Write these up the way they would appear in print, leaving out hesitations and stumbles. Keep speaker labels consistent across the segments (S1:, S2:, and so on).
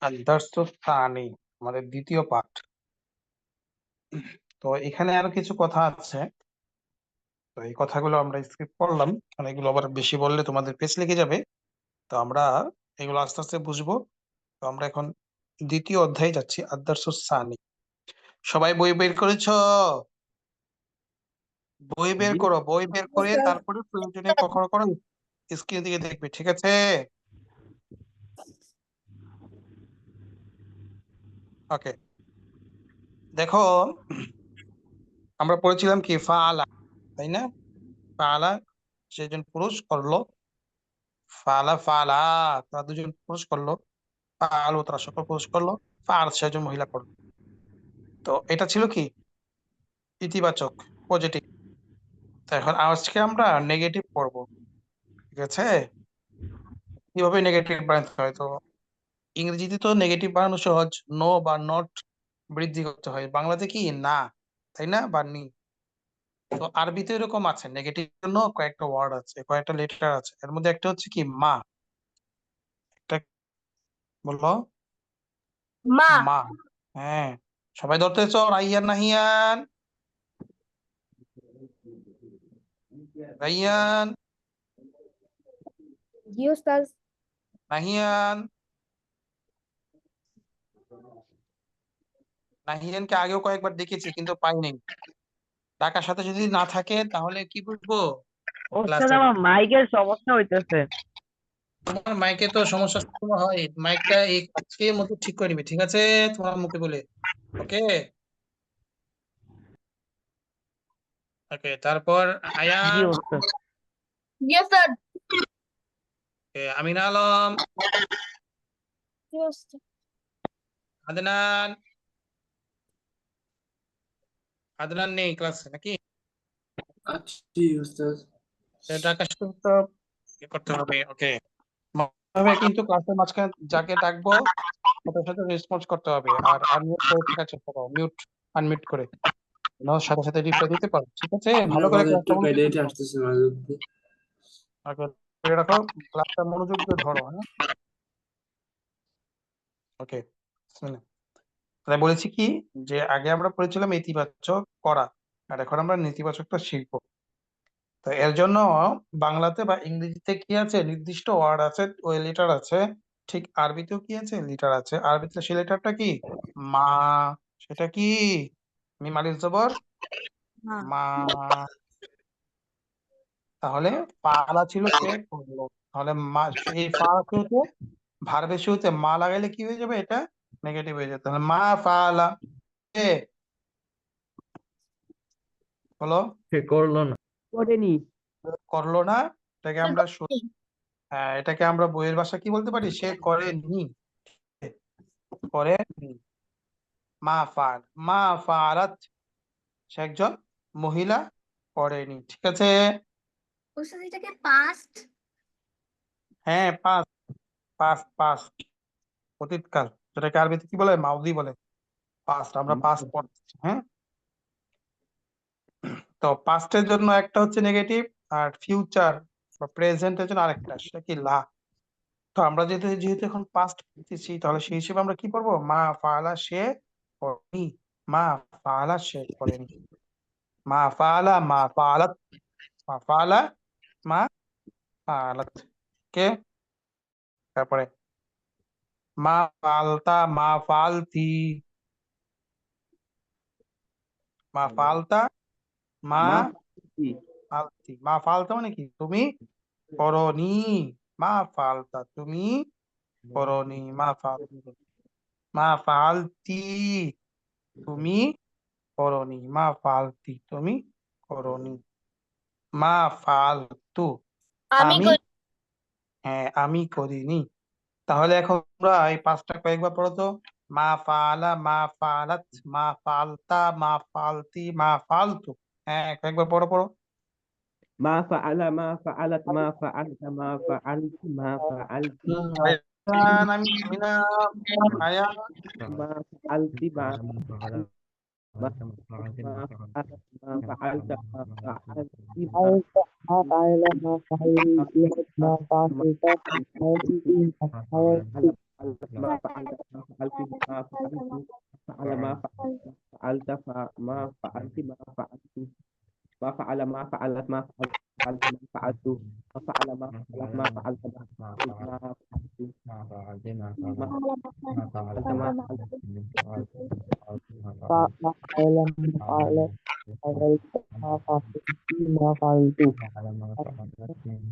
S1: আদার্সস্থানি আমাদের দ্বিতীয় পাঠ। তো এখানে আরো কিছু কথা আছে, তো এই কথাগুলো আমরা স্কিপ করলাম, কারণ এগুলো আবার বেশি বললে তোমাদের পেজ লেগে যাবে। তো আমরা এগুলো আস্তে আস্তে বুঝবো। তো আমরা এখন দ্বিতীয় অধ্যায়ে যাচ্ছি, আদার্সস্থানি। সবাই বই বের করেছো? বই বের
S2: জি
S1: করো, বই বের করে
S3: স্যার।
S1: তারপরে প্রয়োজনে কখনো কখনো স্ক্রিন দিকে দেখবে, ঠিক আছে? ওকে, দেখো আমরা পড়েছিলাম কি ফাআলা, তাই না? ফাআলা সেজন পুরুষ করলো, ফালা ফালা তারা দুজন পুরুষ করলো, ফাআলু তারা সকল পুরুষ করলো, ফাআল সেজন মহিলা করলো। তো এটা ছিল কি ইতিবাচক, পজিটিভ। তো এখন আজকে আমরা নেগেটিভ পড়বো, ঠিক আছে? কিভাবে নেগেটিভ বানাতে হয়। তো ইংরেজিতে তো নেগেটিভ বানানো সহজ, নো বা নট বৃদ্ধি করতে হয়, বাংলাতে কি না, তাই না, বা নি। তো আরবিতে এরকম আছে, নেগেটিভ জন্য কয়েকটা ওয়ার্ড আছে, কয়েকটা লেটার আছে, এর মধ্যে একটা হচ্ছে কি মা। একটা বললো
S3: মা।
S1: মা। হ্যাঁ, সবাই ধরতেছ, রাইয়ান নাহিয়ান, রাইয়ান
S3: জি ওস্তাদ।
S1: নাহিয়ান। নাহিয়ানকে আগেও কয়েকবার দেখেছি কিন্তু পাইনি, ডাকার সাথে যদি না থাকে তাহলে কি বুঝবো
S2: ওস্তাদ
S1: ক্লাসে?
S2: আমার মাইকের সমস্যা হইতেছে।
S1: তোমার মাইকে তো সমস্যা সবসময় হয়, মাইকটা এই আজকের মধ্যে ঠিক করে নিবে, ঠিক আছে? তোমার মুখে বলে। ওকে, ওকে, তারপর
S2: জি
S1: আয়ান,
S2: ওস্তাদ।
S3: জি ওস্তাদ।
S1: আমিনা আলম,
S3: জি ওস্তাদ।
S1: আদনান। আদনান নেই ক্লাসে নাকি?
S4: জি উস্তাদ।
S1: ডাকার সাথে তো ইয়ে করতে হবে। ওকে, ভাবে কিন্তু ক্লাসের মাঝখানে যাকে ডাকবো ওটার সাথে রেসপন্স করতে হবে, আর আনমিউট করে থাকার চেষ্টা করো, মিউট আনমিউট করে, নাহলে সাথে সাথে রিপ্লাই দিতে পারো, ঠিক আছে? ভালো
S4: আপনার
S1: করে
S4: কথা একটু
S1: ক্লাসটা মনোযোগ
S4: কেটে
S1: দিয়ে
S4: কেটে
S1: ধরো।
S4: আসতেছে মাঝে মধ্যে।
S1: ওকে, ধরে রাখো, ক্লাসটা মনোযোগ দিয়ে ধরো, হ্যাঁ? ওকে, তাই বলেছি কি যে আগে আমরা পড়েছিলাম ইতিবাচক করা, আর এখন আমরা নেতিবাচকটা শিখবো। তো এর জন্য বাংলাতে বা ইংরেজিতে কি আছে, নির্দিষ্ট ওয়ার্ড আছে, ওই লেটার আছে। ঠিক আরবিতেও কি আছে, লেটার আছে। আরবিতে সেই লেটারটা কি মা, সেটা কি মিম আলিফ জবর
S3: মা।
S1: মা। তাহলে পালা ছিল সে করলো, তাহলে মা, এই পালা শুরুতে ভার্বের শুরুতে মা লাগাইলে কি হয়ে যাবে, এটা নেগেটিভ হয়ে যাবে। তাহলে মা ফালা, কে হলো,
S2: সে করলো না, করেনি।
S1: করলো না। এটাকে আমরা হ্যাঁ, এটাকে আমরা বইয়ের ভাষা কি বলতে পারি, সে করেনি, করেনি। মা ফাল, মা ফালাত, সে একজন মহিলা, করেনি, ঠিক আছে?
S3: ওস্তাদ এটাকে পাস্ট।
S1: হ্যাঁ, পাস, পাস পাস, অতীতকাল, যেটাকে আরবিতে কি বলে, মাউদি বলে। পাস্ট, আমরা পাস্ট পড়ছি, হ্যাঁ? তো পাস্টের জন্য একটা হচ্ছে নেগেটিভ, আর ফিউচার বা প্রেজেন্টের জন্য আরেকটা, সেটা কি লা। তো আমরা যেহেতু যেহেতু এখন পাস্ট পড়তেছি, তাহলে সেই হিসেবে আমরা কি করবো, মা ফালা সে করেনি, মা ফালা সে করেনি, মা ফালা মা ফালাত, মা ফালা মা ফালাত, কে। তারপরে মা ফালতা মা ফালতি, মা ফালতা মা
S2: মা কি?
S1: ফালতি। মা ফালতা মানে কি, তুমি করনি, মা ফালতা তুমি করনি, মা ফাল, মা ফালতি তুমি করনি, মা ফালতি তুমি করনি, মা ফালতু
S3: আমি
S1: আমি,
S3: করি।
S1: হ্যাঁ আমি করিনি। তাহলে এখন আমরা এই পাঁচটা কয়েকবার পড়ো তো, মা ফালা মা ফালাত মা ফালতা মা ফালতি মা ফালতু। হ্যাঁ, কয়েকবার পড়ো পড়ো।
S2: মা ফাআলা মা ফাআলাত মা ফাআলতা মা ফাআলতি মা ফাআলতি
S1: আয়ান, আমি আমিনা, আয়ান,
S2: মা ফাআলতি মা ফাআলতি মা মা ফাআলাত মা ফাআলতা মা ফাআলতি মা
S5: ما فعل ما فعلت ما فعلت ما فعلت
S2: ما فعلت ما فعلت ما فعلت فعل ما فعلت ما فعلت ما فعلت ما فعل ما فعلت ما فعلت ما فعلت ما فعل ما فعلت ما فعلت ما فعلت ما فعلت ما فعلت ما فعلت
S5: ما فعل ما فعل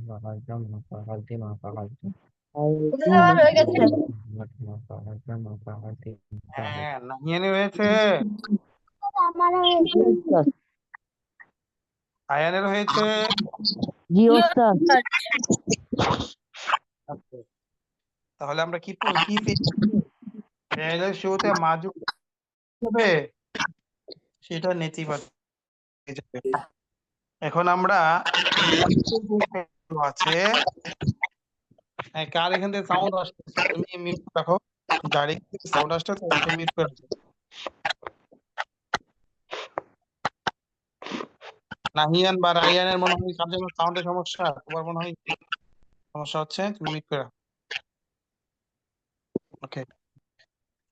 S5: فعلت ما فعلت ما فعلت فعلت
S3: হয়ে গেছে
S1: হ্যাঁ নাহিয়ানি হয়েছে,
S3: আমারও
S5: জি ওস্তাদ
S1: আয়ানের হয়েছে।
S5: জি ওস্তাদ
S1: আচ্ছা, তাহলে আমরা কি পেয়েছি? ফেলের শুরুতে মা যুক্ত হবে, সেটা নেতিবাচক হয়ে যাবে। এখন আমরা আছে, কার এখান থেকে সাউন্ড আসতেছে তুমি মিউট রাখো, যার এখান থেকে সাউন্ড আসতেছে ওকে মিউট করে রাখো। নাহিয়ান বা রাইয়ানের মনে হয় কার জন্য সাউন্ডের সমস্যা, তোমার মনে হয় সমস্যা হচ্ছে, তুমি মিউট করে রাখো। ওকে,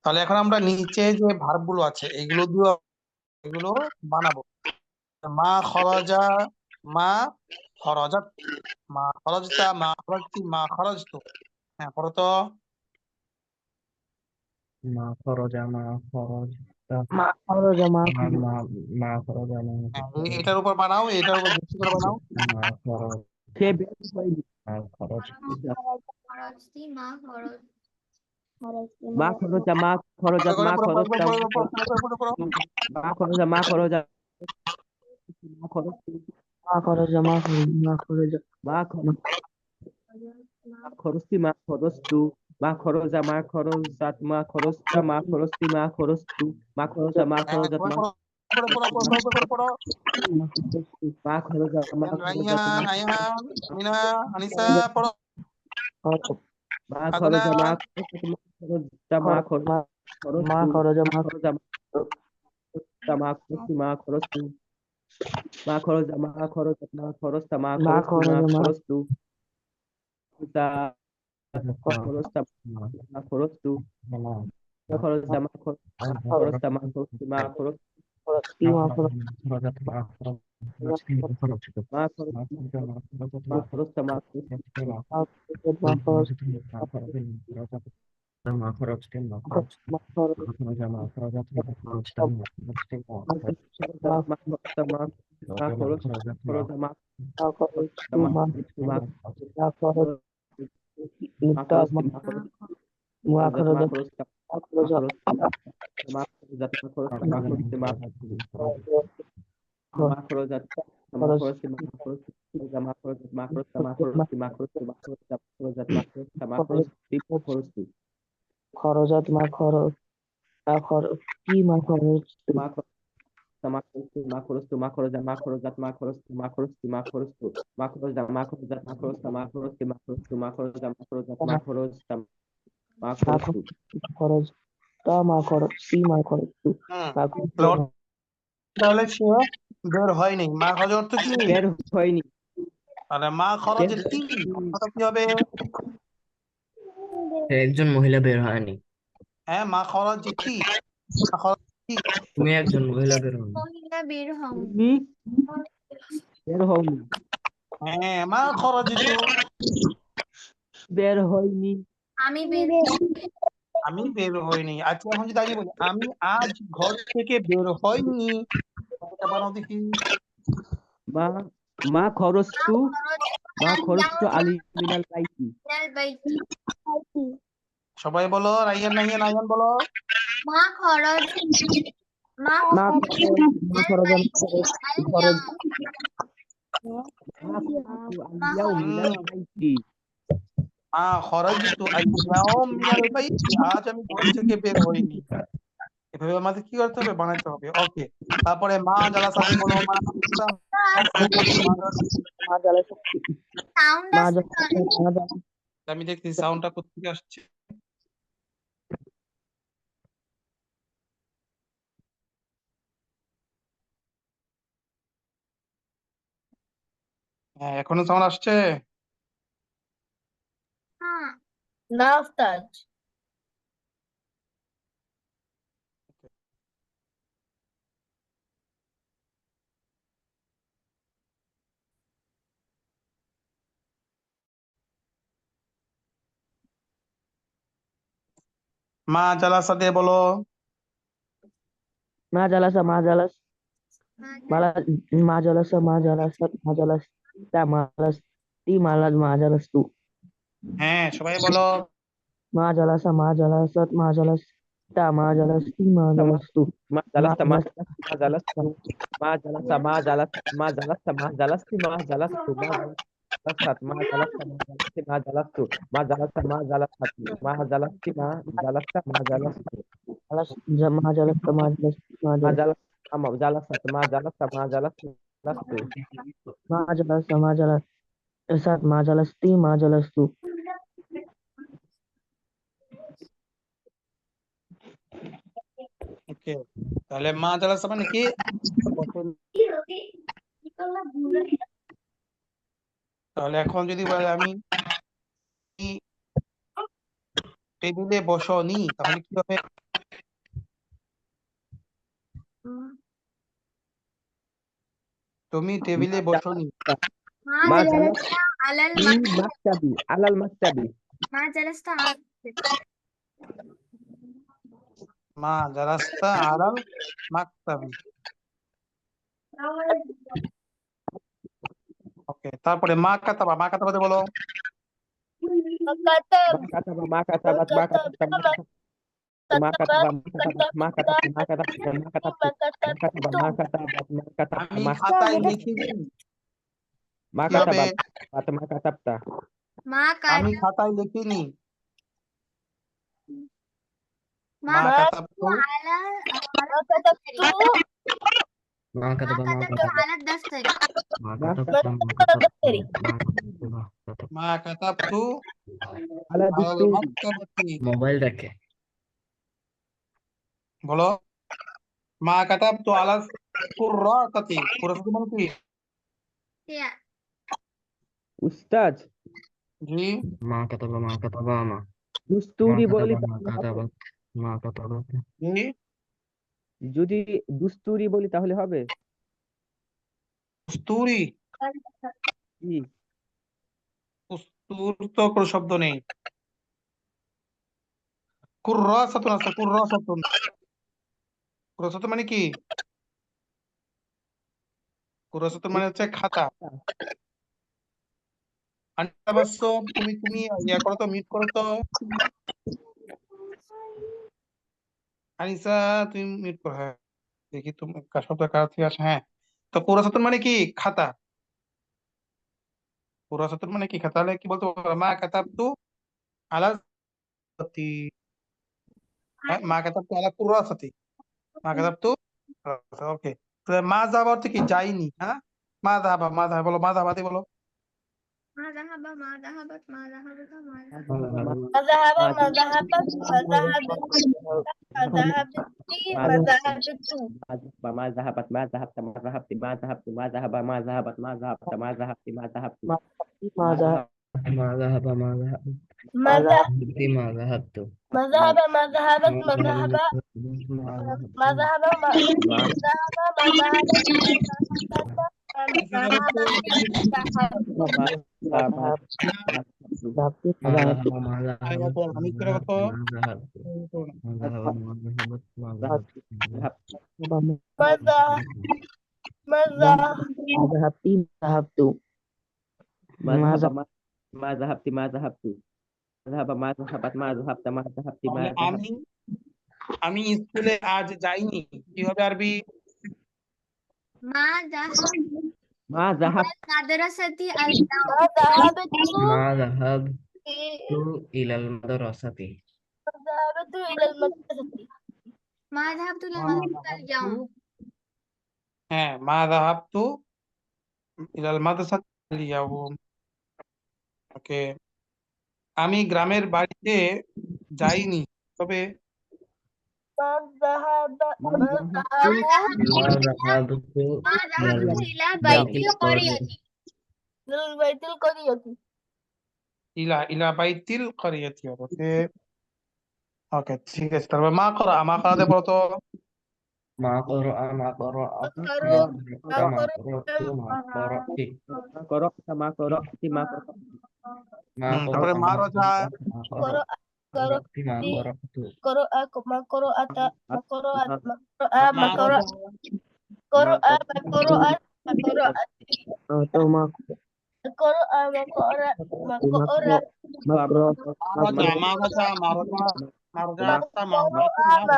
S1: তাহলে এখন আমরা নিচে যে ভার্ব গুলো আছে এগুলো বানাবো। মা খরাজা, মা খরাজাত, মা খরাজতা, মা খরাজতি, মা খরাজতু। হ্যাঁ পড়ো তো।
S2: ما خرج ما خرج
S5: মা খরচ মা
S2: ما خرج
S1: হ্যাঁ, এটার উপর বানাও, এটার উপর ভিত্তি করে বানাও।
S2: ما خرج সে বের হয়নি ما خرج
S3: খরচটি মা খরচ
S2: ما خرج ما خرجت
S1: পড়ো,
S2: ما
S1: পড়ো, পড়ো,
S2: خرجت
S1: পড়ো, পড়ো, পড়ো, পড়ো, পড়ো, পড়ো।
S2: ما خرج ما خرج ما خرج
S5: মা খরচ মা খরচ মা খরচ
S2: ما خرج خرجت ما خرجت ما خرج ما خرجت ما خرجت ما خرجت ما خرجت ما خرج ما
S1: হ্যাঁ
S2: خرجت
S1: সবাই
S2: ما
S1: পড়ো, পড়ো, পড়ো, পড়ো, পড়ো, পড়ো, পড়ো।
S2: ما خرج ما
S1: আয়ান,
S2: خرجت
S1: রাইয়ান, আয়ান, আমিনা, আনিসা পড়ো।
S2: ما
S1: আদনা,
S2: خرج ما خرجت ما خرجت ما خرجت
S5: মা খরচ
S2: ما
S5: মা
S2: خرج ما خرجت ما خرجت ما خرج ما خرجت ما خرجت ما
S5: মা
S2: خرجت
S5: খরচ
S2: ما
S5: মা
S2: خرجت أنت خرجت ما خرجت ما خرجت ما خرجت ما خرجت ما خرجت
S5: খরচ কি মা খরচ
S2: ما خرجت ما خرجت ما خرجت
S5: মা খরচ
S2: ما خرجت ما خرجت
S5: মা খরচ
S2: ما خرجت ما خرجت ما خرجت
S5: মা
S2: ما خرجت ما خرجت خرج ما
S5: মা খরচ
S2: ما
S5: মা
S2: ما
S5: মা খরচ
S2: ما
S5: নিত্তা
S2: خرجت
S5: মা
S2: ما خرجت
S5: মা খরচ
S2: ما خرجت
S5: মা খরচ
S2: ما خرجت ما خرجت ما خرجت ما ما خرجت ما خرجت ما خرجت ما خرجت ما خرجت ما خرجت ما خرجت ما خرجت ما خرجت ما خرجت خرجت
S5: খরচাত মা খরচ মা খরচ কি মা খরচ
S2: ما خرجت ما خرجت ما خرجت ما خرجت ما خرجت ما خرجت ما خرجت ما خرجت ما خرجت ما خرجت ما خرجت ما خرجت ما خرجت ما خرجت ما خرجت ما خرجت ما
S5: মা
S2: خرجت
S5: খরচ তা মা খরচ কি মা খরচ মা
S1: লর্ড, তাহলে সে বের হয়নি। মা খরচ অর্থ কি?
S2: বের হয়নি
S1: তাহলে মা খরচ
S2: বের
S1: তি অর্থ কি হবে?
S6: একজন মহিলা বের হয়নি,
S1: হ্যাঁ মা খরচ তি, মা খরচ তি।
S6: তুমি একজন মহিলা বের হয়নি।
S3: মহিলা বের হও
S2: তুমি বের হওনি
S1: হ্যাঁ মা খরচ তু,
S2: বের হয়নি
S3: আমি বের
S1: আমি বের হইনি। আচ্ছা এখন যদি আমি বলি আমি আজ ঘর থেকে বের হইনি, কথাটা বানাও দেখি।
S2: মা মা খরচতু মা খরচতু
S3: খরচ
S2: আলী মিনাল বাইতি
S3: বাইতি
S1: সবাই বলো, রাইয়ান, নাহিয়ান, আয়ান বলো।
S3: মা খরচ মা
S5: মা মা খরচ খরচ
S2: মা খরচতু আলিয়াও মিনাল বাইতি
S1: মা খরচ তু আল-ইয়াউম মিনাল বাইতি, আজ আমি ঘর থেকে বের হইনি। এভাবে আমাদের কি করতে হবে, বানাইতে হবে। ওকে, তারপরে মা জালাসাতু বলো, মা জালাসা,
S5: মা জ্বালা
S3: সাউন্ড
S5: মা
S3: আসছে
S5: জ্বালা
S1: আমি দেখছি সাউন্ডটা কোথেকে আসছে। হ্যাঁ এখনো সাউন্ড আসছে।
S3: হ্যাঁ না উস্তাদ
S1: মা জালাসা দিয়ে বলো।
S5: মা জালাসা মা জালাস
S3: মা
S5: মা জালাসা মা জালাসাত মা জালাসতা মা জালাসতি মা জালাস্তু
S1: হ্যাঁ, সবাই বলো।
S5: মা জালাসা মা জালাসাত মা জালাসতা মা জালাসতি মা জালাস্তু
S2: মা
S5: মা
S2: জালাস্তা মা
S5: জালাসতা
S2: জালাস্তা মা জালাস্তা মা জালাস্তা মা জালাস্তি মা জালাস্তু মা জালাস্তাত মা জালাস্তা মা জালাস্তি মা জালাস্তু মা জালাস্তা মা জালাস্তাত মা জালাস্তি মা জালাস্তা মা জালাস্তু
S5: মা জালাসতা মা জালাসতি মা
S2: মা
S5: জালাস
S2: জালাস্তাত মা জালাস্তা মা জালাস্তু
S5: মা জালাসা মা জালাসাত মা জালাসতি মা জালাস্তু
S1: ওকে, তাহলে মা জালাসা মানে কি? তাহলে এখন যদি বলে আমি টেবিলে বসনি, তাহলে কি হবে? তুমি টেবিলে বসনি।
S3: মা
S2: মা
S3: জালাস্তা আলাল
S2: মাকতাবি আলাল মাকতাবি
S3: মা জালাস্তা
S1: মা জালাসতা আলাল মাকতাবি। ওকে, তারপরে মা কাতাবা দিয়ে বলো।
S2: মা কাতাবা মা কাতাবাত মা কাতাবতা মা কাতাবা মা কাতাবা মা কাতাবা মা কাতাবা মা কাতাবাত মা কাতাবা
S1: আমি
S2: মা
S1: খাতায় লিখিনি।
S2: মা
S1: কি হবে?
S2: কাতাবাত মা কাতাবতা
S3: মা
S1: আমি খাতায় লিখিনি।
S3: মা
S1: মা কাতাবতু
S3: আলা
S6: মা কাতাবা মা
S3: কাতাবতু
S6: কাতাবা
S3: আলা দাফতারি
S6: মা কাতাবা মা কাতাবা
S1: মা কাতাবতু
S2: আলা
S1: আলাল
S2: দুস্তু
S1: মাকতাবাতি।
S6: মোবাইল রাখে।
S1: বলো। মা কাতাবতু আলাল কুররাতাতি। কুররাতাতি মানে কি?
S2: উস্তাদ
S1: জি,
S6: মা কাতাবা মা কাতাবা মা
S2: দুস্তুরি বলি
S6: মা কাতাবা মা কাতাবা
S1: জি।
S2: যদি দুস্তুরি বলি তাহলে হবে
S1: উস্তুরি।
S2: কি
S1: উস্তুর তো কোনো শব্দ নেই। কুররাসাতুন আছে, কুররাসাতুন। কুররাসাতুন মানে কি? কুররাসাতুন মানে হচ্ছে খাতা। আন্টা বাস্য, তুমি ইয়া করো তো, মিট করো তো। আনিসা, তুমি মিট করো। হ্যাঁ, দেখি তুমি শব্দ কার থেকে আসে। হ্যাঁ, তো কুররাসাতুন মানে কি? খাতা। কুররাসাতুন মানে কি? খাতা। তাহলে কি বলতে পারো? মা কাতাবতু আলা সাতি। হ্যাঁ, মা কাতাবতু আলা কুররাসাতি। মা কাতাবতু। ওকে, মা যাবা অর্থ কি? যাইনি। হ্যাঁ, মা যাবা বলো। মা যাবা দিয়ে বলো।
S3: মা যাহাবা মা যাহাবাত মা যাহাবাত মা
S2: ما ذهبت ما ذهبت ما ذهبت ما ذهبت ما ذهب ما ذهبت ما ذهبت ما ذهبت ما ذهبت
S5: মা
S2: ما ذهب
S6: মা যাহাবা মা যাহাবা
S5: মা
S6: মা যাহাবতু
S2: ما
S5: যাহাবতি
S6: মা যাহাবা মা
S1: আমি করে কত?
S5: যাহাবতি যাহাবতু
S2: ما ذهب ما ذهبت ما ذهبت ذهب ما ذهبت ما ذهبت ما ذهبت ما
S1: তাহলে
S2: ذهبت
S1: আমি স্কুলে আজ যাইনি, কি হবে আরবি?
S3: মা যাহাবা
S2: ما ذهبت
S3: মাদ্রাসাতি আল
S6: মা যাহাবতু ইলাল মাদ্রাসাতি
S3: মা যাহাবতু ইলাল মাদ্রাসাতি আল ইয়াউম
S1: হ্যাঁ, মা যাহাবতু ইলাল মাদ্রাসাতি আল ইয়াউম। ওকে, আমি গ্রামের বাড়িতে যাইনি, তবে
S6: মা যাহাবতু
S3: ইলা বাইতিল করিয়াতি
S1: ইলা বাইতিল করিয়াতি। ওকে ওকে, ঠিক আছে। তারপর মা করাতে বলো তো।
S6: মা করা মা করা মা করাতি
S2: ما قرأت ما قرأت ما قرأت
S6: মা
S1: তারপরে মা রজা।
S6: قرأت ما قرأت
S5: atau makro
S1: মারাজা মারাজা মারাজা মারাজা আত্তা মারাজা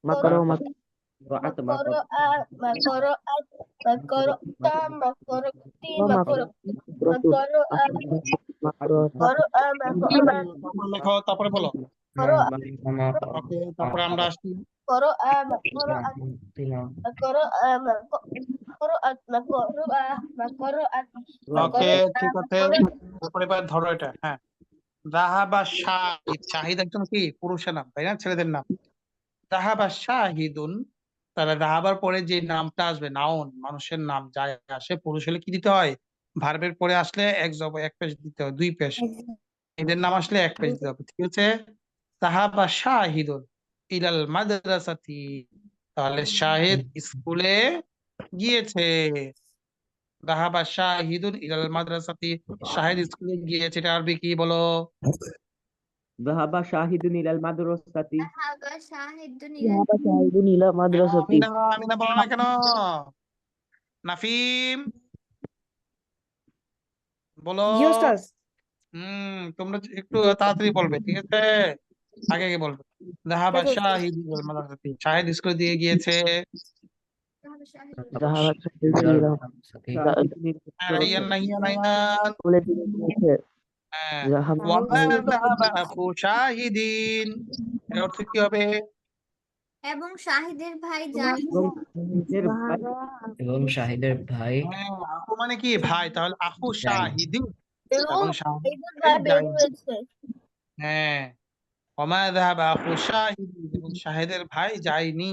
S5: makro
S1: লেখো তারপরে বলো। ওকে, তারপরে আমরা আসছি ওকে, ঠিক আছে। তারপরে এবার ধরো এটা, হ্যাঁ, রাহাবা শাহিদ। শাহিদ একজন কি পুরুষের নাম, তাই না, ছেলেদের নাম। রাহাবা শাহিদুন, তাহলে রাহাবার পরে যে নামটা আসবে, নাউন, মানুষের নাম যায় আসে, পুরুষ হলে কি দিতে হয়? ভার্বের পরে আসলে এক পেশ দিতে হয়, 2 পেশ। এদের নাম আসলে 1 পেশ দিতে হবে, ঠিক আছে। সাহাবা শাহিদুন ইলাল মাদ্রাসাতি, তাহলে শাহিদ স্কুলে গিয়েছে। রাহাবা শাহিদুন ইলাল মাদ্রাসাতি, শাহিদ স্কুলে গিয়েছে, এটা আরবি কি বলো?
S2: ذهب شاهد إلى المدرسة
S5: nila madrasati
S1: আমিনা আমিনা বলো না কেন? নাফিম বলো। তোমরা একটু তাড়াতাড়ি বলবে, ঠিক আছে, আগে আগে বলবে। রাহাবা শাহিদ ইলাল মাদ্রাসাতি, শাহিদ স্কুলে দিয়ে গিয়েছে।
S5: sahabat nila
S1: Rayyan Nahiyan Nahiyan.
S5: boleh dibaca
S1: হ্যাঁ,
S5: zahab
S1: ওয়ামা যাহাবা আখু শাহিদিন, এর অর্থ কি হবে?
S3: এবং শাহিদের ভাই যাই
S6: এবং শাহিদের ভাই
S1: হ্যাঁ, আখু মানে কি ভাই, তাহলে আখু
S6: যাই।
S1: শাহিদিন এবং শাহিদের
S3: ভাই
S1: ভাই
S3: বের
S1: যাই।
S3: হয়েছে।
S1: হ্যাঁ, ওমা যাহাবা আখু শাহিদিন, এবং শাহিদের ভাই যায়নি।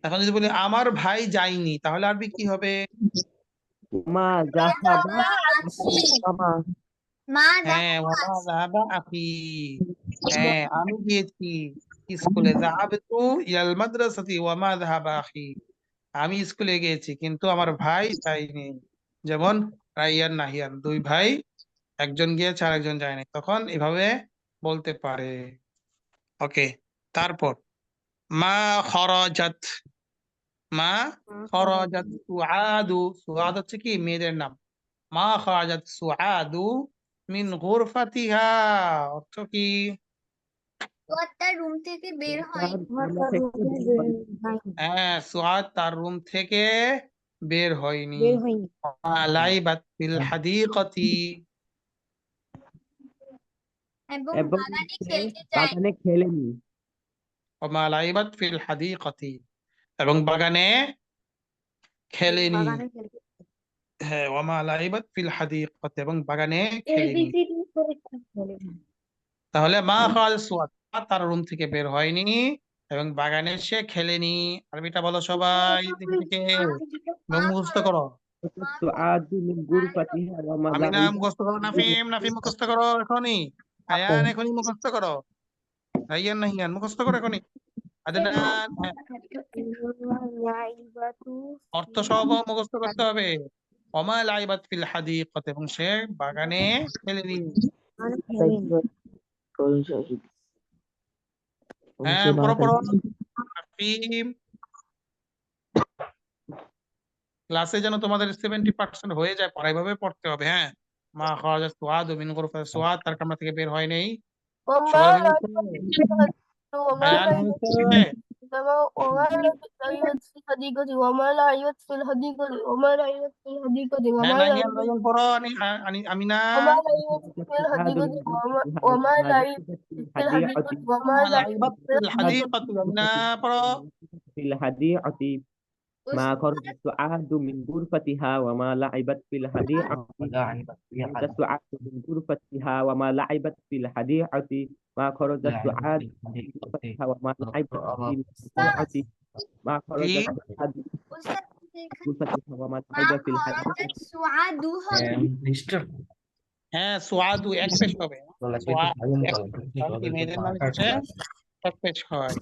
S1: এখন যদি বলি আমার ভাই যায়নি, তাহলে আরবি কি হবে?
S2: ما ذهب
S3: আছি
S5: sama
S3: মা
S1: হ্যাঁ, ওমা যাহাবা আখি, হ্যাঁ আমি গিয়েছি স্কুলে। যাহাবতু ইলাল মাদ্রাসাতি ওমা যাহাবা আখি, আমি স্কুলে গিয়েছি কিন্তু আমার ভাই যায়নি। যেমন রাইয়ান নাহিয়ান, 2 ভাই, একজন গিয়েছে আর একজন যায়নি, তখন এভাবে বলতে পারে। ওকে, তারপর মা খরাজাত, মা খরাজাত সুআদু, সুআদ হচ্ছে কি মেয়েদের নাম। মা খরাজাত সুআদু মিন গুরফাতিহা, অর্থ কি?
S3: তার রুম থেকে বের হয়
S1: হ্যাঁ, সুআদ তার রুম থেকে বের হয়নি। মা লাইবাত ফিল হাদিকাতি,
S3: এবং
S2: এবং
S3: বাগানে
S2: সে
S3: খেলতে যায়।
S2: বাগানে খেলেনি।
S1: ওমা লাইবাত ফিল হাদিকাতি, এবং বাগানে খেলেনি। হ্যাঁ, ওমা লাইবাত ফিল হাদিকাতি, এবং বাগানে খেলেনি। তাহলে মা খাল সুয়াদ, তার রুম থেকে বের হয়নি এবং বাগানে সে খেলেনি। আরবিটা বলো সবাই, দেখে দেখে মুখস্থ করো।
S2: سعاد من غرفتها وما
S1: আমি না
S2: لعب
S1: মুখস্থ করো, নাফিম নাফিম মুখস্থ করো এখনই, আয়ান এখনই মুখস্থ করো, রাইয়ান নাহিয়ান মুখস্থ করো এখনই, আদনান, হ্যাঁ, অর্থ সহ মুখস্থ করতে হবে। ওমা লাইবাত ফিল হাদিকাতি, এবং সে বাগানে খেলেনি।
S5: kaul syahid
S1: হ্যাঁ, পড়ো পড়ো নাফিম। ক্লাসে যেন তোমাদের 70% হয়ে যায়, পড়া এভাবে পড়তে হবে। হ্যাঁ, মা খারাজাত সুআদ মিন গুরফাতি, সুআদ তার কামরা থেকে বের হয় নাই। সবার হয়েছে? আয়ান হয়েছে? হ্যাঁ, নাহিয়ান নাহিয়ান পড়ো, আমিনা।
S2: سعاد من غرفتها وما لعب في الحديقة
S1: ওমা লাইবাত ফিল হাদিকাতি, আমিনা পড়ো।
S2: في الحديقة ما خرج سعاد من غرفتها وما لعبت في الحديقة خرج سعاد من غرفتها وما لعبت في الحديقة ما خرج سعاد من غرفتها وما لعبت في الحديقة ما خرج سعاد من غرفتها وما لعب في الحديقة
S1: হ্যাঁ, সুআদু এক পেশ হবে। সুআদ এক পেশ, কারণ কি মেয়েদের নাম হচ্ছে এক পেশ হয়,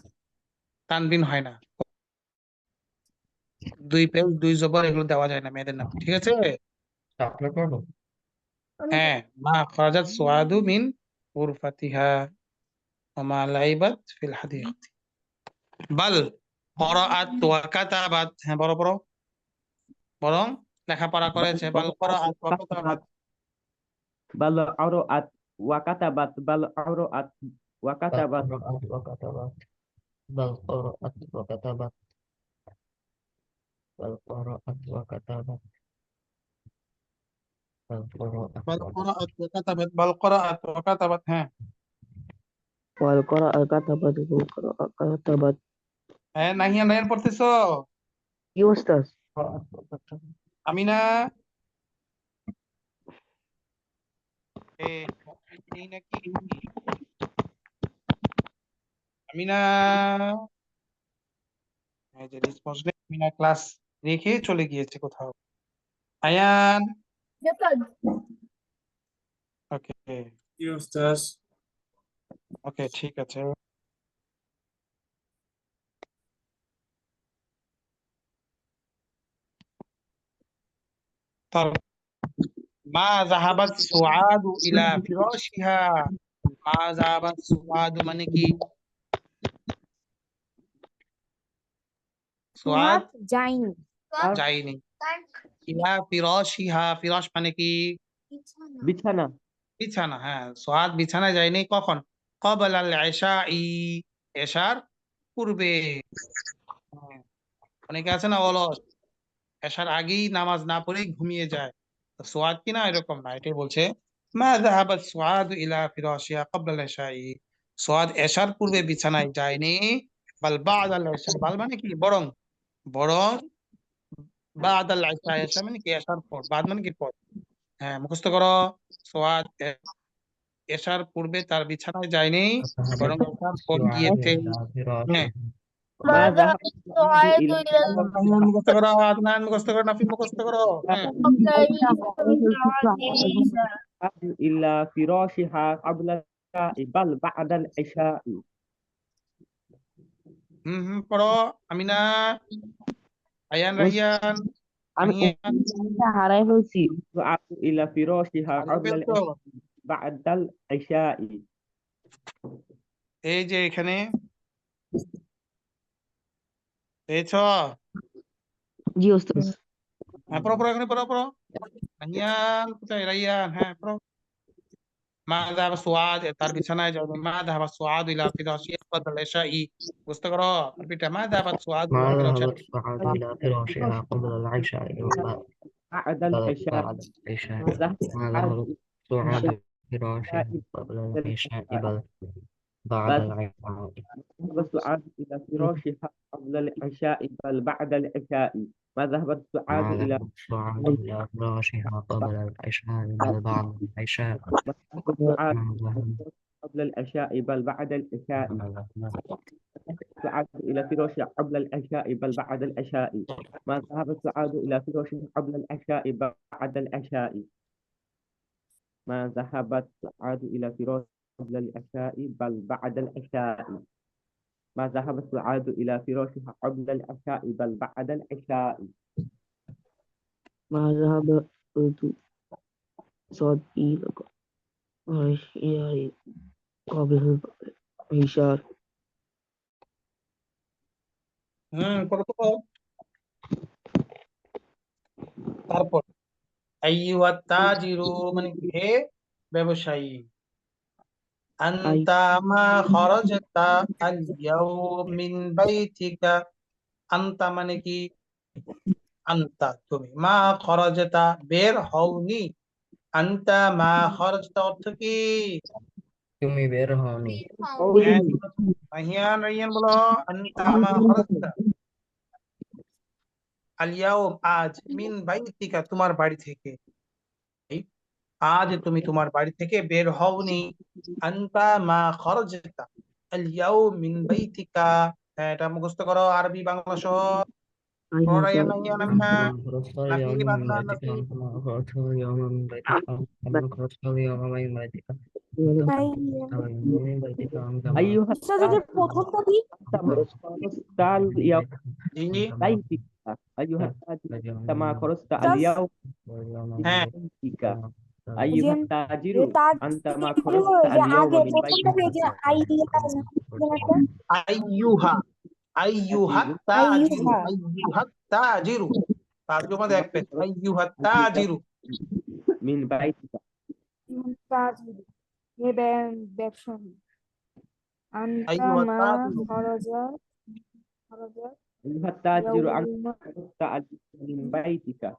S1: তানবিন হয় না। 2 পেশ 2 জবর এগুলো দেওয়া যায় না মেয়েদের নাম, ঠিক আছে।
S6: আপনার পড়বো
S1: হ্যাঁ মা খরাজাত সুআদু মিন গুরফাতিহা ওয়া মা লাইবাত ফিল হাদিকাতি বাল করাআত ওয়া কাতাবাত হ্যাঁ বড় বরং লেখাপড়া করেছে বাল করাআত ওয়া কাতাবাত
S2: بل قرأت وكتبت بل قرأت وكتبت
S6: قرأت وكتبت بل قرأت وكتبت بل قرأت وكتبت بل قرأت
S1: বাল
S6: وكتبت
S1: করাআত ওয়া কাতাবাত বাল করাআত ওয়া কাতাবাত হ্যাঁ
S5: والقراءة كتبت والقراءة كتبت
S1: হ্যাঁ নাহিয়ান পড়তেছো
S5: কি ওস্তাদ
S6: قرأت وكتبت
S1: আমিনা এই এই নাকি আমিনা এই যে রেসপন্স নেই আমিনা ক্লাস রেখে চলে গিয়েছে কোথাও আয়ান ওকে
S4: জি উস্তাদ
S1: ওকে ঠিক আছে তার মা যাহাবাত সুআদু ইলা ফিরাশিহা মা যাহাবাত সুআদু মানে কি সুআদ
S3: যায়নি
S1: যায়নি ইলা ফিরাশিহা ফিরাশ মানে কি
S2: বিছানা
S1: বিছানা হ্যাঁ সুআদ বিছানায় যায়নি কখন ক্বাবলা আল ইশাই এশার পূর্বে হ্যাঁ, অনেকে আছে না অলস এশার আগেই নামাজ না পড়েই ঘুমিয়ে যায় তো সুআদ কি না এরকম না এটাই বলছে মা যাহাবাত সুআদু ইলা ফিরাশিহা ক্বাবলা আল ইশাই সুআদ এশার পূর্বে বিছানায় যায়নি বাল বা'দাল ইশা বাল মানে কি বরং বরং বা'দাল ইশা ইশা মানে কি এশার পর বাদ মানে কি পর হ্যাঁ মুখস্থ করো সুআদ এশার পূর্বে তার বিছানায় যায়নি বরং
S6: فذهبت
S1: এশার পর
S6: سعاد
S1: গিয়েছে
S6: إلى
S1: হ্যাঁ
S6: فراشها
S2: ما ذهب سعاد إلى
S1: আদনান মুখস্থ করো আদনান মুখস্থ করো নাফি মুখস্থ করো হ্যাঁ
S2: إلى فراشها قبل العشاء بل بعد العشاء
S1: পড়ো আমিনা আয়ান রাইয়ান
S5: আমি
S1: আহিয়ান
S5: হারাই ফেলছি
S2: سعاد إلى فراشها
S1: হারিয়ে
S2: قبل
S1: ফেলছো
S2: العشاء بعد العشاء
S1: এই যে এখানে পেয়েছ
S5: জি ওস্তাদ
S1: হ্যাঁ পড়ো এখানে পড়ো রাইয়ান কোথায় রাইয়ান হ্যাঁ পড়ো মা যাহাবা সুআদ তার বিছানায় যাবে মা যাহাবা সুআদ ইলা ফিরাশি ক্বাবলা আল ইশাই বুঝতে করো রিপিট মা যাহাবা সুআদ ইলা
S6: ما
S1: ফিরাশি
S6: ذهبت سعاد إلى فراشها قبل العشاء
S2: بعد
S6: بل
S2: العشاء
S6: بعد العشاء
S2: ما ذهب
S6: ما
S2: سعاد
S6: ذهبت سعاد
S2: إلى
S6: فراشها قبل العشاء بل بعد
S2: بل
S6: العشاء
S2: ذهب سعاد إلى فراشها قبل العشاء بل بعد العشاء ما ذهبت سعاد
S6: ما
S2: إلى
S6: ذهبت سعاد إلى فراشها قبل العشاء بل بعد العشاء
S2: ما ذهبت سعاد
S6: ما ذهبت
S2: قبل العشاء بل بعد العشاء
S6: ما
S2: سعاد إلى فراشها قبل العشاء بل بعد العشاء ما ذهبت سعاد إلى فراشها قبل العشاء بعد العشاء ما ذهبت سعاد إلى فراشها قبل العشاء بل بعد العشاء ما ذهبت سعاد إلى فراشها قبل العشاء بل بعد العشاء
S5: ما ذهب صاد إلى قبل العشاء
S1: পড়ো তারপর আইয়ুহাত তাজিরু মানে কি হে ব্যবসায়ী আনতা মা খরাজতা আল ইয়াউম মিন বাইতিকা আনতা মানে কি আনতা তুমি মা খরাজতা বের হওনি আনতা মা খরাজতা অর্থ কি
S6: তুমি বের হওনি
S1: হ্যাঁ রাইয়ান বলো আনতা মা খরাজতা আল ইয়াউম আজ মিন বাইতিকা তোমার বাড়ি থেকে আজ তুমি তোমার বাড়ি থেকে বের হওনি আনতা মা খরাজতা আল ইয়াউম মিন বাইতিকা হ্যাঁ এটা মুখস্থ করো আরবি বাংলা সহ রাইয়ান আমিনা
S6: خرجت
S1: নাফি
S6: اليوم من
S1: আদনান
S6: بيتك
S1: নাফি
S6: كما خرجت اليوم من بيتك كما خرجت اليوم من بيتك من بيتك كما
S2: أيها التاجر
S3: প্রথমটা কি
S2: اليوم
S1: জি
S2: بيتك أيها التاجر كما خرجت اليوم
S1: হ্যাঁ
S2: বাইতিকা
S7: যে
S2: আইয়ুহাত তাজিরু
S7: তার
S2: আনতা মা
S7: যে
S2: খরজতা আল ইয়াওমা
S7: আগে
S2: মিন
S7: প্রথমটা
S2: বাইতিকা
S7: যে আইয়া
S1: আইয়ুহা আইয়ুহাত
S2: তাজিরু
S1: তাজিরু
S7: আইয়ুহা
S1: আইয়ুহাত তাজিরু তারজমা মধ্যে এক পেজ আইয়ুহাত তাজিরু
S2: মিন বাইতিকা
S7: তাজির এ ব্যবসায়ী আনতা
S1: আইয়ুহাত
S7: মা
S1: তাজিরু
S7: খরজা খরজা
S2: আইয়ুহাত তাজিরু
S7: ইয়াউমা
S2: আনতা খরজতা আল মিন বাইতিকা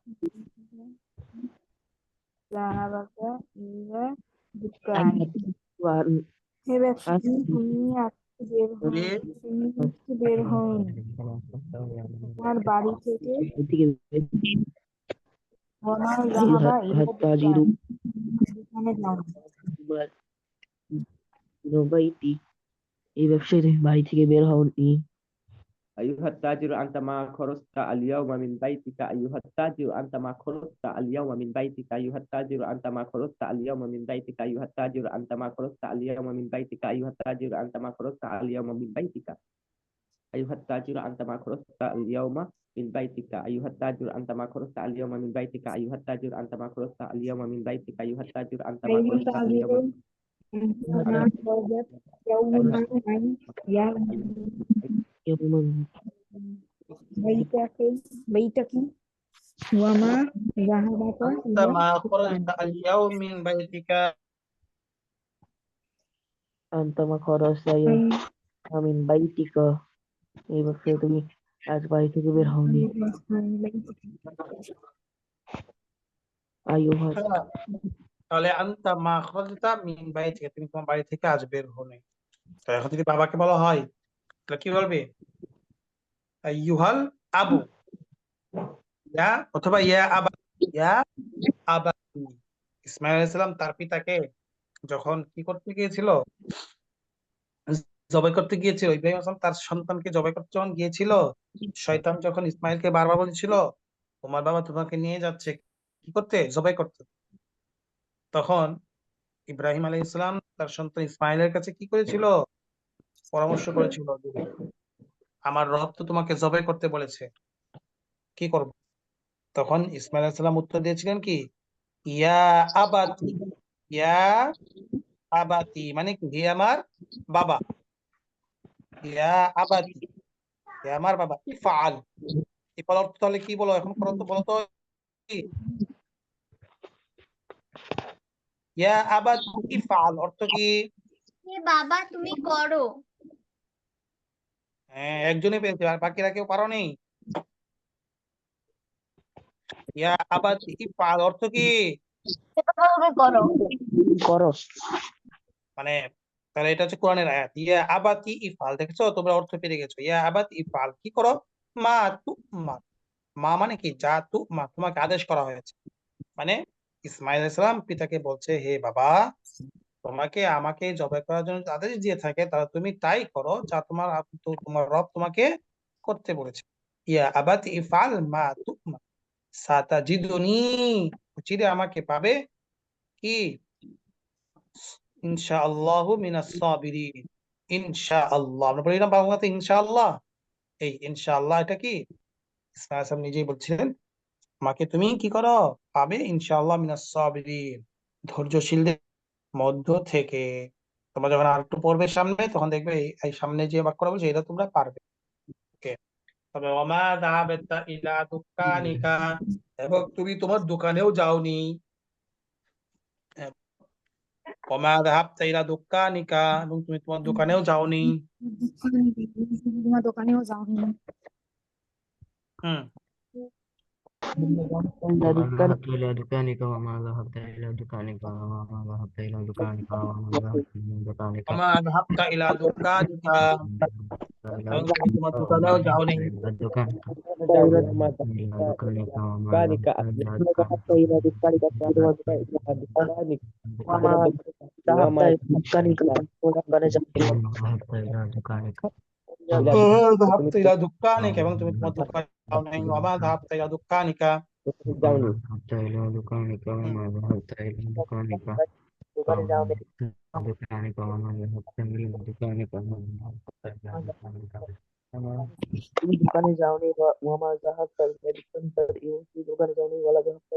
S7: যাহাবাকা ইলা দোকান হে ব্যবসায়ী তুমি আজকে বের হন
S1: রে
S7: তুমি আজকে বের হন তোমার বাড়ি থেকে ওমা যাহাবা ইলা
S5: তাজিরু
S7: দোকানে যান
S5: বাইতি এই ব্যবসায়ী বাড়ি থেকে বের হওনি
S2: আইয়ুহাত তাজিরু আনতা মা খরজতা আল ইয়াওমা মিন বাইতিকা আইয়ুহাত তাজিরু আনতা মা খরজতা আল ইয়াওমা মিন বাইতিকা আইয়ুহাত তাজিরু আনতা মা খরজতা আল ইয়াওমা মিন বাইতিকা আইয়ুহাত তাজিরু আনতা মা খরজতা আল ইয়াওমা মিন বাইতিকা আইয়ুহাত তাজিরু আনতা মা খরজতা আল ইয়াওমা মিন বাইতিকা أيها التاجر أنت ما خرجت اليوم من بيتك أيها التاجر أنت ما خرجت اليوم من بيتك أيها التاجر أنت ما خرجت اليوم من بيتك أيها التاجر أنت ما
S7: أيها
S2: خرجت
S7: التاجر
S2: اليوم
S7: ما خرجت يوما عن بيتك وما ذهبت
S1: أنت
S7: إلى
S1: ما
S7: الدكان
S1: خرجت اليوم من بيتك
S5: আন্তমা খরচ আমিন বাইতিকা এই ব্যবসায়ী তুমি আজ বাড়ি থেকে বের হওনি আইয়ুহাত
S1: তাহলে আনতা মা খরজতা মিন বাইতিকা তুমি তোমার বাড়ি থেকে আজ বের হওনি তো এখন যদি বাবাকে বলা হয় তাহলে কি বলবে আইয়ুহাল আবু ইয়া অথবা ইয়া আবাতি ইসমাইল আলাইহিস সালাম তার পিতাকে যখন কি করতে গিয়েছিল জবাই করতে গিয়েছিল ইব্রাহিম আলাইহিস সালাম তার সন্তানকে জবাই করতে যখন গিয়েছিল শয়তান যখন ইসমাইলকে বারবার বলেছিল তোমার বাবা তোমাকে নিয়ে যাচ্ছে কি করতে জবাই করতে তখন ইব্রাহিম আলাইহিস সালাম তার সন্তান ইসমাইলের কাছে কি করেছিল পরামর্শ করেছিল যে, আমার রব তো তোমাকে জবাই করতে বলেছে কি করব তখন ইসমাইল আলাইহিস সালাম উত্তর দিয়েছিলেন কি ইয়া আবাতি ইয়া আবাতি মানে কি হে আমার বাবা ইয়া আবাতি হে আমার বাবা ইফআল ইফআল অর্থ তাহলে কি বলো এখন বলো তো কি ইয়া আবাতি ইফআল অর্থ কি
S3: হে বাবা তুমি করো
S1: হ্যাঁ একজনই পেয়েছে আর বাকিরা কেউ পারো নেই ইয়া আবাতি ইফআল অর্থ কি
S3: তুমি করো
S5: করো
S1: মানে তাহলে এটা হচ্ছে কোরআনের আয়াত ইয়া আবাতি ইফআল দেখেছো তোমরা অর্থ পেয়ে গেছো ইয়া আবাতি ইফআল কি করো মা তু মা মা মানে কি যা তু মা তোমাকে আদেশ করা হয়েছে মানে ইসমাইল আলাইহিস সালাম পিতাকে বলছে হে বাবা তোমাকে আমাকে জবাই করার জন্য আদেশ দিয়ে থাকে তাহলে তুমি তাই করো যা তোমার রব তোমাকে করতে বলেছে ইয়া আবাতি ইফআল মা তু মা সাতাজিদুনি চিরে আমাকে পাবে কি ইনশাআল্লাহু মিনাস সাবিরিন ইনশাআল্লাহ আমরা বলি না বাংলাতে ইনশাআল্লাহ এই ইনশাআল্লাহ এটা কি ইসমাইল আলাইহিস সালাম নিজেই বলছিলেন আমাকে তুমি কি করো পাবে ইনশাআল্লাহ মিনাস সাবিরিন ধৈর্যশীলদের মধ্য থেকে তোমরা যখন আর একটু পড়বে সামনে তখন দেখবে এই সামনে যে বাক্যটা বলছে এটা তোমরা পারবে ওকে তবে ওমা যাহাবাতা ইলা দুকানিকা এবং তুমি তোমার দোকানেও যাওনি ওমা যাহাবতা ইলা দুকানিকা এবং তুমি তোমার দোকানেও যাওনি
S7: তোমার দোকানেও যাওনি
S1: হুম
S6: وما ذهبت إلى دكانك وما ذهبت إلى دكانك وما ذهبت إلى دكانك وما ذهبت إلى دكانك
S1: ওমা যাহাবতা ইলা দুকানিকা
S6: إلى
S1: এবং তুমি তোমার
S6: دكانك وما
S1: দোকানেও যাওনি
S6: ذهبت إلى دكانك
S2: যাওনি
S6: وما ذهبت إلى دكانك وما
S2: কানিকা
S6: ذهبت إلى دكانك
S1: ذهبت إلى دكانك এবং তুমি তোমার দোকানে যাও নাই ওমা যাহাবতা ইলা দুকানিকা
S2: যাওনি
S6: ذهبت إلى دكانك وما ذهبت إلى دكانك
S5: দোকানে যাও নাই
S6: دكانك وما ذهبت إلى دكانك وما ذهبت إلى دكانك
S5: তুমি দোকানে যাওনি ওয়ামা জাহাবতা ইলা দোকানে যাওনি ওয়ালা জাহাবতা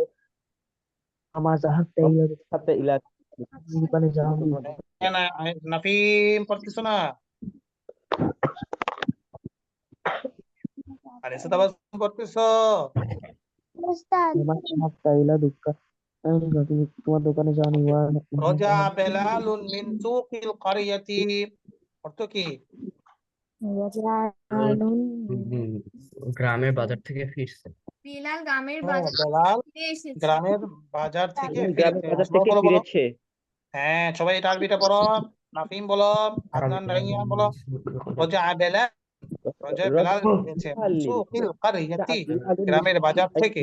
S5: আমা জাহাবতা ইলা
S2: হাত্তা ইলা
S5: দোকানে যাওনি
S1: না নাফিম পড়তেছো না? আরে সাদাবাস পড়তেছো?
S5: আমা জাহাবতা ইলা দোকানে তুমি তোমার দোকানে যাওনি
S1: রজা বেলালুন মিন সুকিল কারিয়াতি, অর্থ কি?
S6: গ্রামের বাজার থেকে ফিরছে।
S3: বিলাল গ্রামের
S1: ও,
S3: বাজার
S1: বেলাল
S3: ফিরে এসেছে।
S1: গ্রামের বাজার থেকে
S2: গ্রামের
S1: ফিরেছে।
S2: বাজার
S1: বলো
S2: থেকে
S1: বলো বলো।
S2: ফিরেছে।
S1: হ্যাঁ, সবাই এটা আরবিটা পড়ো। নাফিম বলো, আদনান রাইয়ান বলো। রজা বেলাল, রজা বেলাল ফিরেছে মিন সুকিল কারিয়াতি, গ্রামের বাজার থেকে।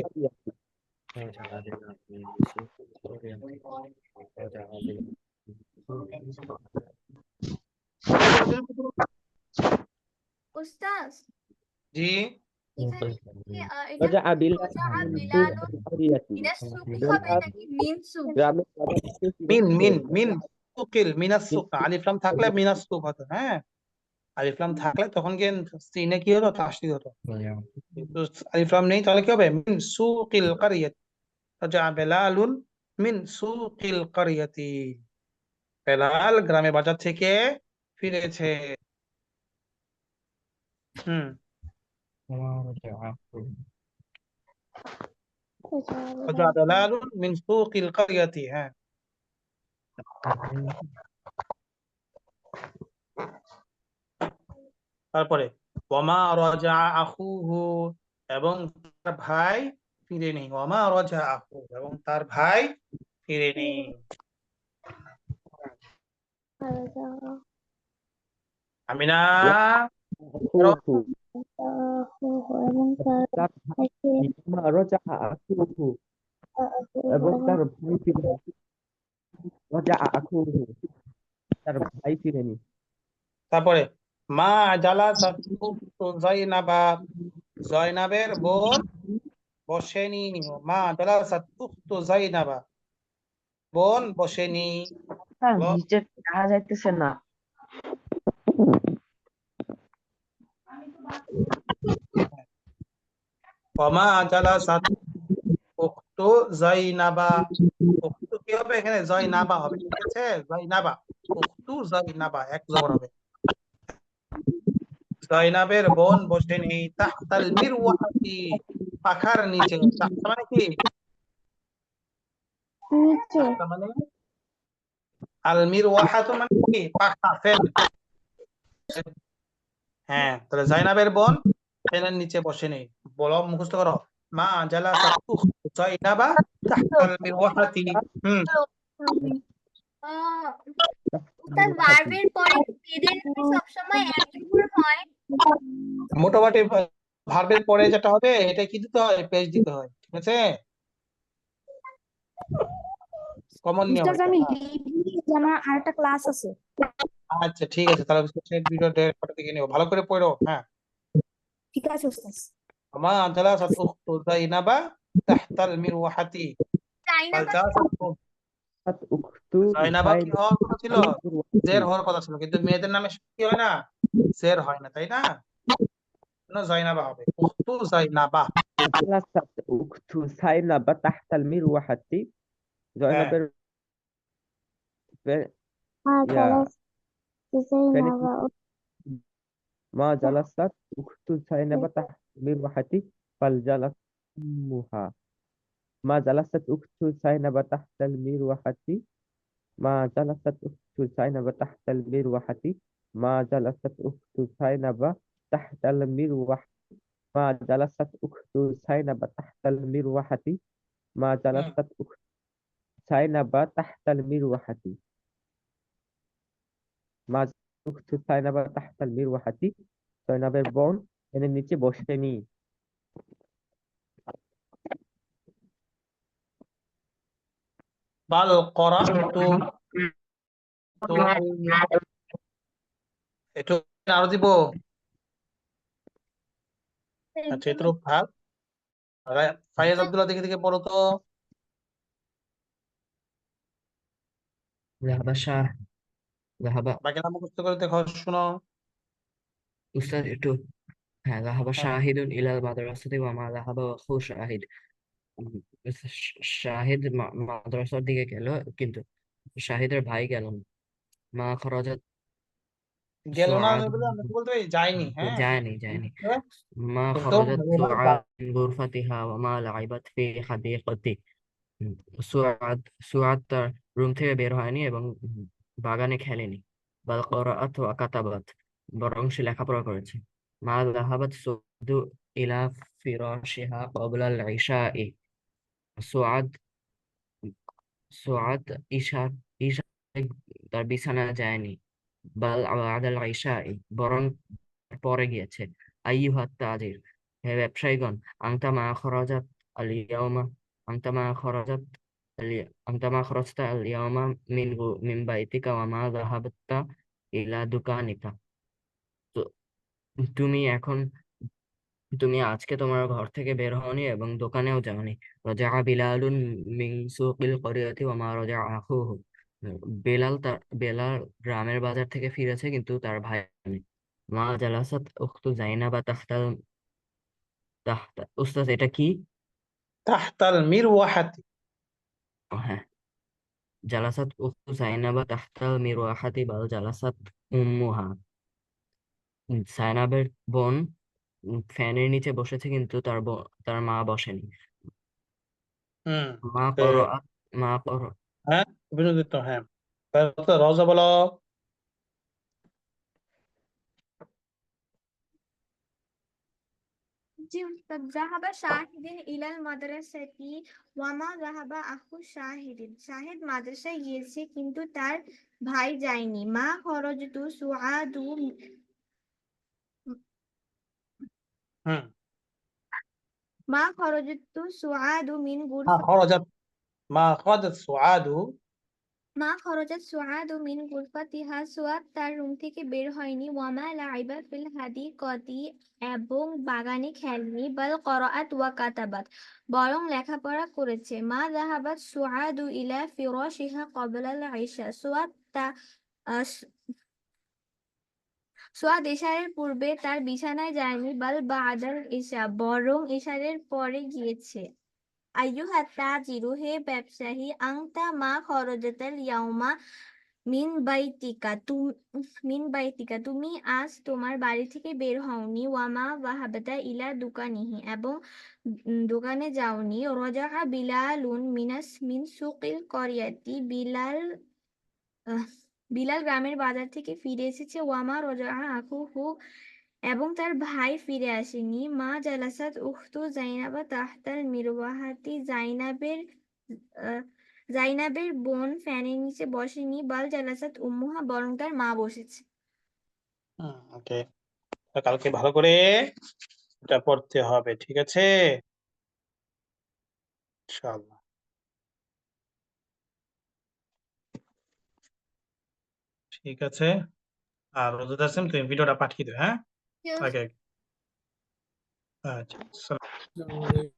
S3: উস্তাদ
S1: জি,
S3: এখানে এটা
S2: রজা
S3: রজা
S2: বিলাল
S3: বিলাল
S2: কারিয়াতি।
S3: মিনাস সুক হবে নাকি মিন সুক?
S2: গ্রামের বাজার থেকে
S1: মিন
S2: ফিরেছে।
S1: মিন মিন সুকিল মিনাস সুক, আলিফ লাম থাকলে মিনাস সুক হতো। হ্যাঁ, আলিফ লাম থাকলে তখন কি সিনে কি হতো? তাসদীদ হতো। কিন্তু আলিফ লাম নেই, তাহলে কি হবে? মিন সুকিল কারিয়াতি। রজা বেলালুন মিন সুকিল কারিয়াতি, বেলাল গ্রামে বাজার থেকে ফিরেছে। হুম, রজা বেলালুন মিন সুকিল কারিয়াতি। হ্যাঁ, তারপরে ওয়ামা রাজা আখুহু, এবং তার ভাই ফিরেনি। ওয়ামা রাজা আখু, এবং তার ভাই ফিরেনি। আমিনা করো।
S2: আখুহু, তার ভাই রজা আখুহু, এবং তার ভাই ফিরেনি। রজা আখুহু, তার ভাই ফিরেনি।
S1: তারপরে মা জালাসাত উখতু যায়নাবা, জয়নাবের বোন বসেনি। মা জালাসাত উখতু যায়নাবা, বোন বসেনি। বলো।
S5: নিচে দেখা যাইতেছে না
S1: ওমা জালাসাত উখতু যায়নাবা, উখতু কি হবে এখানে? জয়নাবা হবে, ঠিক আছে? জয়নাবা, উখতু জয়নাবা এক জবর হবে। জয়নাবের বোন বসেনি তাহতাল মিরওয়াতি, পাখার নিচে। তাহতা মানে কি? তাহতা মানে আল মিরওয়াহাতু মানে কি? পাখা, ফ্যান। হ্যাঁ, তাহলে জাইনাবের বোন ফ্যানের নিচে বসে নেই। বলো, মুখস্থ করো। মা জালাসাত উখতু জাইনাবা তাহতাল মিরওয়াহাতি। হুম,
S3: উস্তাদ ভার্বের পরে প্রেজেন্ট সবসময় অ্যাডজেক্টিভ হয়।
S1: মোটামুটি ভার্বের পরে যেটা হবে এটা কি দিতে হয়? পেজ দিতে হয়, ঠিক আছে? কমন নিয়ম
S7: উস্তাদ
S1: এটা।
S7: আমি আমার আরেকটা ক্লাস আছে।
S1: আচ্ছা, ঠিক আছে, তাহলে ভিডিও ফটো দেখে নিও, ভালো করে পড়ো। হ্যাঁ,
S7: ঠিক আছে উস্তাদ।
S1: মা জালাসাত উখতু জাইনাবা তাহতাল মিরওয়াহাতি,
S3: চাইনা বা
S2: উখতু
S1: জাইনাবা কি হওয়ার কথা ছিল? জের হওয়ার কথা ছিল, কিন্তু মেয়েদের নামে কি হয় না? জের হয় না, তাই না? জাইনাবা হবে, উখতু জাইনাবা।
S2: জালাসাত উখতু যায়নাবা তাহতাল মিরওয়াহাতি।
S1: হ্যাঁ,
S2: জয়নবের ইয়া ফেনি মা জালাসাত উখতু যায়নাবা তাহতাল মিরওয়াহাতি ফাল জালাস মুহা। মা জালাসাত উখতু যায়নাবা তাহতাল মিরওয়াহাতি। মা জালাসাত উখতু যায়নাবা তাহতাল মিরওয়াহাতি। মা জালাসাত উখতু যায়নাবা তাহতাল মিরওয়াহাতি। মা জালাসাত উখতু যায়নাবা তাহতাল মিরওয়াহাতি। মা জালাসাত উখতু যায়নাবা তাহতাল মিরওয়াহাতি। মা উখতু যায়নাবা তাহতাল মিরওয়াহাতি, জয়নাবের বোন ফ্যানের নিচে বসেনি।
S1: বাল করাতু, তো একটু আরো দিব। আচ্ছা, এত ভাগ ফাইয়াজ আব্দুল্লাহ দেখে দেখে পড়ো তো।
S6: জাহাবা শাহ, জাহাবা
S1: বাকি নাম মুখস্থ করে দেখো, শোনো।
S6: উস্তাদ একটু। হ্যাঁ, জাহাবা
S1: হ্যাঁ,
S6: শাহিদুন ইলাল মাদ্রাসাতি ওয়া মা জাহাবা আখু শাহিদ। শাহিদ মাদ্রাসার দিকে গেল, কিন্তু শাহিদের ভাই গেল না। মা খরজাত
S1: গেল না
S6: সুআদ,
S1: বলে আমরা কি বলতে পারি, যায়নি। হ্যাঁ,
S6: যায়নি। মা
S1: কিন্তু
S6: খরজাত
S1: ভালো না।
S6: সুআদ মিন গুরফাতিহা ওয়া মা লাইবাত ফি হাদিকাতি। হুম, সুআদ সুআদ তার রুম থেকে বের হয়নি এবং বাগানে খেলেনি। বাল করাআত ওয়া কাতাবাত, বরং সে লেখাপড়া করেছে। মা যাহাবাত সুআদু ইলা ফিরাশিহা ক্বাবলা আল ইশাই। সুআদ সুআদ ঈশা ঈশা তার বিছানায় যায়নি। বাল আদাল ইশাই, বরং পরে গিয়েছে। আইয়ুহাত তাজির, হে ব্যবসায়ীগণ, আনতা মা খরাজাত আল ইয়াউমা আনতা মা খরাজাত আনতা মা খরাজতা আল ইয়াউমা মিন বাইতিকা ওয়া মা যাহাবতা ইলা দুকানিকা। তো এখন তুমি আজকে তোমার ঘর থেকে বের হওনি এবং দোকানেও যাওনি। রাজা বিলালুন মিন সুকিল করিয়াতি ওয়া মা রাজা আখুহু। বেলাল গ্রামের বাজার থেকে ফিরেছে, কিন্তু তার ভাই নেই। মা জালাসাত উখতু জাইনাবা উস্তাদ, এটা কি?
S1: তাহতাল মিরওয়াহাতি।
S6: হ্যাঁ, জালাসাত উখতু জাইনাবা তাহতাল মিরওয়াহাতি বাল জালাসাত উম্মুহা। জাইনাবের বোন ফ্যানের নিচে বসেছে, কিন্তু তার মা বসেনি।
S1: হুম,
S6: মা
S1: ওকে।
S6: করাআত মা করা
S1: হ্যাঁ, বিনোদিত। হ্যাঁ, রওজা বলো।
S3: জি উস্তাদ, যাহাবা শাহিদিন ইলাল মাদ্রাসাতি ওয়ামা যাহাবা আখু শাহিদিন। শাহিদ মাদ্রাসায় গিয়েছে, কিন্তু তার ভাই যায়নি। মা খরজতু সুআদু
S1: হুম,
S3: মা খরজতু সুআদু মিন
S1: মা
S3: গুরফা
S1: খরজাত মা খরজাত সুআদু।
S3: মা খরজাত সুআদু মিন গুরফাতিহা। সুআদ তার রুম থেকে বের হয়নি। ওয়ামা লাইবা ফিল হাদিকতি, এবং বাগানে খেলেনি। বাল করাআত ওয়া কাতাবাত, বরং লেখাপড়া করেছে। মা যাহাবাত সুআদু ইলা ফিরাশিহা ক্বাবলাল ইশা। আহ, সুআদ ইশারের পূর্বে তার বিছানায় যায়নি। বাল বাদাল ইশা, বরং ইশারের পরে গিয়েছে। আইয়ুহাত তাজিরু, হে ব্যবসায়ী, আনতা মা খরজাতাল ইয়াউমা মিন বাইতিকা, তুমি আজ তোমার বাড়ি থেকে বের হওনি। ওয়ামা ওয়াহাবাতা ইলা দুকানিহি, এবং দোকানে যাওনি। রজাআ বিলালুন মিন সুকিল করিয়াতি, বিলাল গ্রামের বাজার থেকে ফিরে এসেছে। ওয়ামা রজাআ আখুহু, এবং তার ভাই ফিরে আসেনি। মা জালাসাত উখতু জাইনাবা তাহতাল মিরওয়াহাতি, আহ, জাইনাবের বোন ফ্যানের নিচে বসেনি। বাল জালাসাত উম্মুহা, বরং তার মা বসেছে।
S1: ওকে, কালকে ভালো করে এটা পড়তে হবে, ঠিক আছে ইনশাআল্লাহ। ঠিক আছে। আর রোজা দাসেম, তুমি ভিডিওটা পাঠিয়ে দিও। হ্যাঁ, আগে আগে। আচ্ছা, আসসালাম।